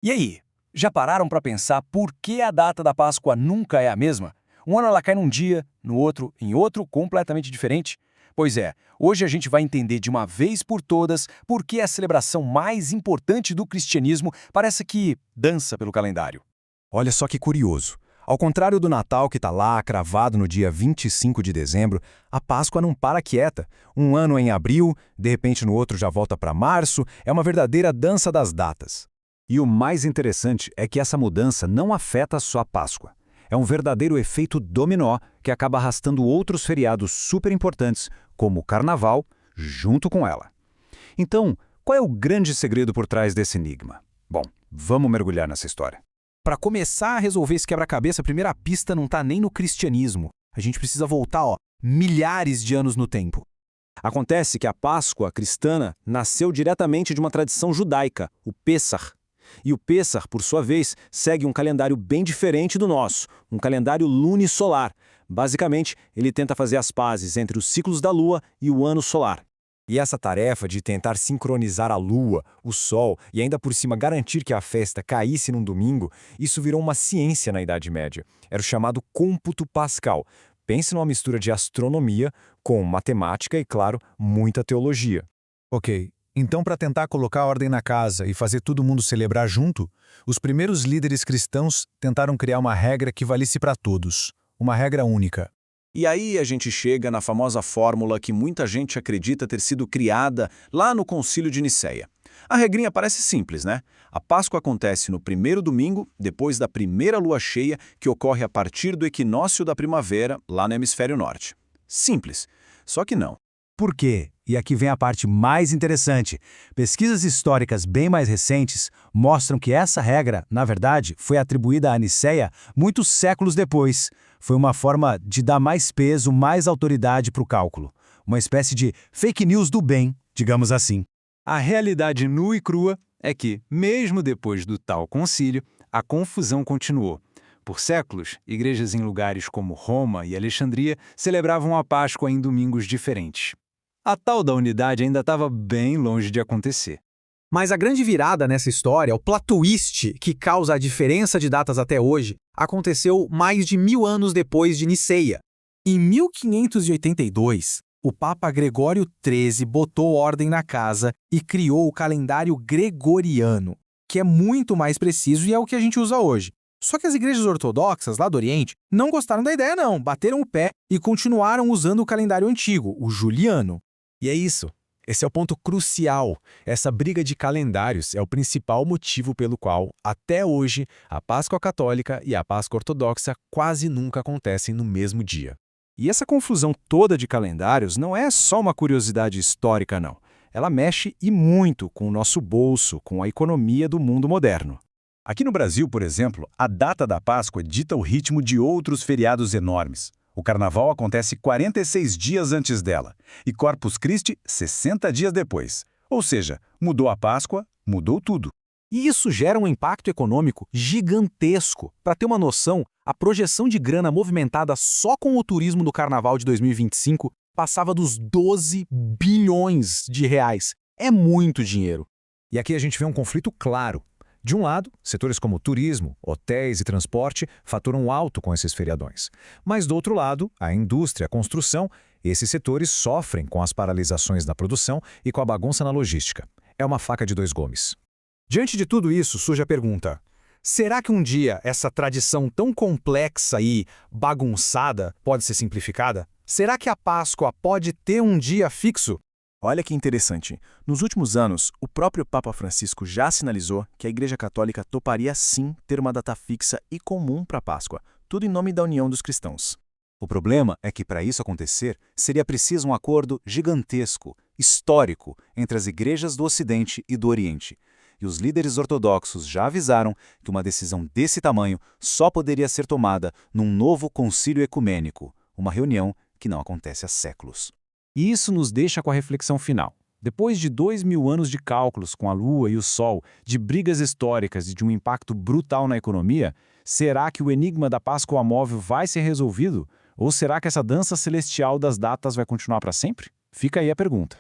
E aí, já pararam para pensar por que a data da Páscoa nunca é a mesma? Um ano ela cai num dia, no outro, em outro completamente diferente? Pois é, hoje a gente vai entender de uma vez por todas por que a celebração mais importante do cristianismo parece que dança pelo calendário. Olha só que curioso. Ao contrário do Natal que está lá cravado no dia 25 de dezembro, a Páscoa não para quieta. Um ano em abril, de repente no outro já volta para março, é uma verdadeira dança das datas. E o mais interessante é que essa mudança não afeta só a Páscoa. É um verdadeiro efeito dominó que acaba arrastando outros feriados super importantes, como o Carnaval, junto com ela. Então, qual é o grande segredo por trás desse enigma? Bom, vamos mergulhar nessa história. Para começar a resolver esse quebra-cabeça, a primeira pista não está nem no cristianismo. A gente precisa voltar, milhares de anos no tempo. Acontece que a Páscoa cristã nasceu diretamente de uma tradição judaica, o Pêssar. E o Pêssar, por sua vez, segue um calendário bem diferente do nosso, um calendário lunisolar. Basicamente, ele tenta fazer as pazes entre os ciclos da Lua e o ano solar. E essa tarefa de tentar sincronizar a Lua, o Sol e ainda por cima garantir que a festa caísse num domingo, isso virou uma ciência na Idade Média. Era o chamado cômputo pascal. Pense numa mistura de astronomia com matemática e, claro, muita teologia. Ok, então para tentar colocar ordem na casa e fazer todo mundo celebrar junto, os primeiros líderes cristãos tentaram criar uma regra que valisse para todos, uma regra única. E aí a gente chega na famosa fórmula que muita gente acredita ter sido criada lá no Concílio de Nicéia. A regrinha parece simples, né? A Páscoa acontece no primeiro domingo, depois da primeira lua cheia, que ocorre a partir do equinócio da primavera, lá no hemisfério norte. Simples. Só que não. Por quê? E aqui vem a parte mais interessante. Pesquisas históricas bem mais recentes mostram que essa regra, na verdade, foi atribuída a Nicéia muitos séculos depois. Foi uma forma de dar mais peso, mais autoridade para o cálculo. Uma espécie de fake news do bem, digamos assim. A realidade nua e crua é que, mesmo depois do tal concílio, a confusão continuou. Por séculos, igrejas em lugares como Roma e Alexandria celebravam a Páscoa em domingos diferentes. A tal da unidade ainda estava bem longe de acontecer. Mas a grande virada nessa história, o plot twist que causa a diferença de datas até hoje, aconteceu mais de 1000 anos depois de Niceia. Em 1582, o Papa Gregório XIII botou ordem na casa e criou o calendário gregoriano, que é muito mais preciso e é o que a gente usa hoje. Só que as igrejas ortodoxas lá do Oriente não gostaram da ideia não, bateram o pé e continuaram usando o calendário antigo, o juliano. E é isso. Esse é o ponto crucial. Essa briga de calendários é o principal motivo pelo qual, até hoje, a Páscoa católica e a Páscoa ortodoxa quase nunca acontecem no mesmo dia. E essa confusão toda de calendários não é só uma curiosidade histórica, não. Ela mexe e muito com o nosso bolso, com a economia do mundo moderno. Aqui no Brasil, por exemplo, a data da Páscoa dita o ritmo de outros feriados enormes. O Carnaval acontece 46 dias antes dela e Corpus Christi 60 dias depois. Ou seja, mudou a Páscoa, mudou tudo. E isso gera um impacto econômico gigantesco. Para ter uma noção, a projeção de grana movimentada só com o turismo do Carnaval de 2025 passava dos 12 bilhões de reais. É muito dinheiro. E aqui a gente vê um conflito claro. De um lado, setores como turismo, hotéis e transporte faturam alto com esses feriadões. Mas do outro lado, a indústria, a construção, esses setores sofrem com as paralisações da produção e com a bagunça na logística. É uma faca de dois gumes. Diante de tudo isso, surge a pergunta: será que um dia essa tradição tão complexa e bagunçada pode ser simplificada? Será que a Páscoa pode ter um dia fixo? Olha que interessante. Nos últimos anos, o próprio Papa Francisco já sinalizou que a Igreja Católica toparia sim ter uma data fixa e comum para a Páscoa, tudo em nome da união dos cristãos. O problema é que, para isso acontecer, seria preciso um acordo gigantesco, histórico, entre as igrejas do Ocidente e do Oriente. E os líderes ortodoxos já avisaram que uma decisão desse tamanho só poderia ser tomada num novo concílio ecumênico, uma reunião que não acontece há séculos. E isso nos deixa com a reflexão final. Depois de 2000 anos de cálculos com a Lua e o Sol, de brigas históricas e de um impacto brutal na economia, será que o enigma da Páscoa móvel vai ser resolvido? Ou será que essa dança celestial das datas vai continuar para sempre? Fica aí a pergunta.